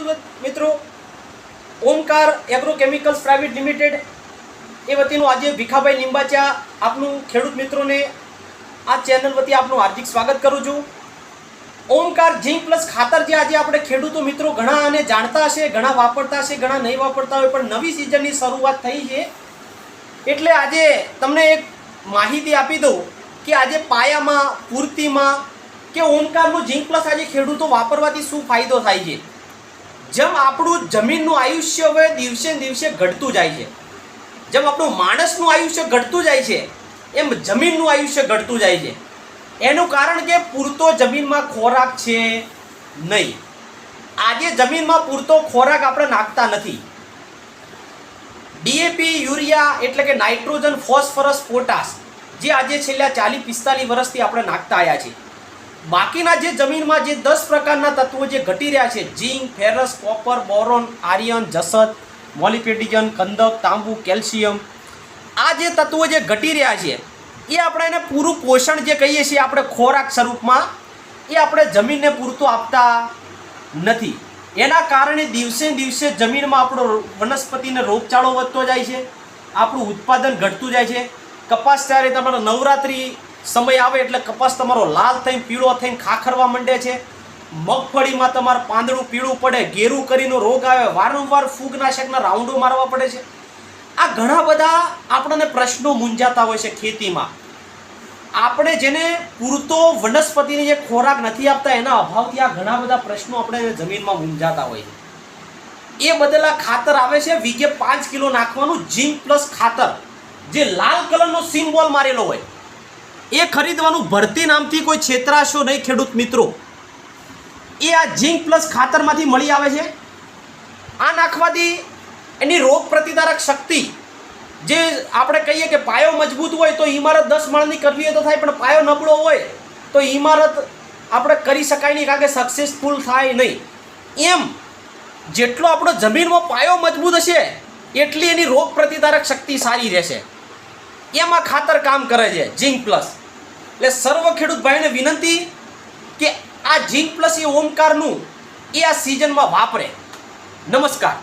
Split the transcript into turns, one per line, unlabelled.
ખેડૂત મિત્રો, Omkar એગ્રોકેમિકલ્સ private limited એ વતીનું આજે ભીખાભાઈ લીંબાચા આપનું ખેડૂત મિત્રોને આ ચેનલ વતી આપનું હાર્દિક સ્વાગત કરું છું। ઓમકાર ઝીંક પ્લસ ખાતર જે આજે આપણે ખેડૂતો મિત્રો ઘણા આને જાણતા હશે, ઘણા વાપરતા હશે, ઘણા નહીં વાપરતા હોય, પણ નવી સિઝનની શરૂઆત થઈ છે એટલે આજે તમને એક માહિતી આપી દઉં કે આજે પાયામાં, પૂર્તિમાં કે ઓમકારનું ઝીંક પ્લસ આજે ખેડૂતો વાપરવાથી શું ફાયદો થાય છે। જેમ આપણું જમીનનું આયુષ્ય હવે દિવસે ને દિવસે ઘટતું જાય છે, જેમ આપણું માણસનું આયુષ્ય ઘટતું જાય છે, એમ જમીનનું આયુષ્ય ઘટતું જાય છે। એનું કારણ કે પૂરતો જમીનમાં ખોરાક છે નહીં। આજે જમીનમાં પૂરતો ખોરાક આપણે નાખતા નથી। ડીએપી, યુરિયા એટલે કે નાઇટ્રોજન, ફોસ્ફરસ, પોટાશ જે આજે છેલ્લા 40-45 વર્ષથી આપણે નાખતા આવ્યા છીએ। બાકીના જે જમીનમાં જે 10 પ્રકારના તત્વો જે ઘટી રહ્યા છે, ઝીંક, ફેરસ, કોપર, બોરોન, આયર્ન, જસત, મોલિબેડિનમ, કંદક, તાંબુ, કેલ્શિયમ, આ જે તત્વો જે ઘટી રહ્યા છે એ આપણે એને પૂરું પોષણ જે કહીએ છીએ આપણે ખોરાક સ્વરૂપમાં, એ આપણે જમીનને પૂરતું આપતા નથી। એના કારણે દિવસે દિવસે જમીનમાં આપણો વનસ્પતિને રોગચાળો વધતો જાય છે, આપણું ઉત્પાદન ઘટતું જાય છે। કપાસ ત્યારે તમારો નવરાત્રિ સમય આવે એટલે કપાસ તમારો લાલ થઈને પીળો થઈને ખાખરવા માંડે છે। મગફળીમાં તમારે પાંદડું પીળું પડે, ઘેરું કરીને રોગ આવે, વારંવાર ફૂગનાશકના રાઉન્ડો મારવા પડે છે। આ ઘણા બધા આપણને પ્રશ્નો મૂંઝાતા હોય છે ખેતીમાં। આપણે જેને પૂરતો વનસ્પતિને જે ખોરાક નથી આપતા એના અભાવથી આ ઘણા બધા પ્રશ્નો આપણે જમીનમાં મૂંઝાતા હોય છે। એ બદલા ખાતર આવે છે વીઘે 5 કિલો નાખવાનું ઝીંક પ્લસ ખાતર, જે લાલ કલરનો સિમ્બોલ મારેલો હોય એ ખરીદવાનું ભરતી નામથી કોઈ છેતરાશો નહીં ખેડૂત મિત્રો। એ આ ઝીંક પ્લસ ખાતરમાંથી મળી આવે છે। આ નાખવાથી એની રોગ પ્રતિકારક શક્તિ, જે આપણે કહીએ કે પાયો મજબૂત હોય તો ઇમારત 10 માળની કરવી હોય તો થાય, પણ પાયો નબળો હોય તો ઇમારત આપણે કરી શકાય નહીં, કારણ કે સક્સેસફુલ થાય નહીં। એમ જેટલો આપણો જમીનમાં પાયો મજબૂત હશે એટલી એની રોગ પ્રતિકારક શક્તિ સારી રહેશે। એમાં ખાતર કામ કરે છે ઝીંક પ્લસ। એટલે સર્વ ખેડૂત ભાઈને વિનંતી કે આ ઝીંક પ્લસ એ ઓમકારનું એ આ સિઝનમાં વાપરે। નમસ્કાર।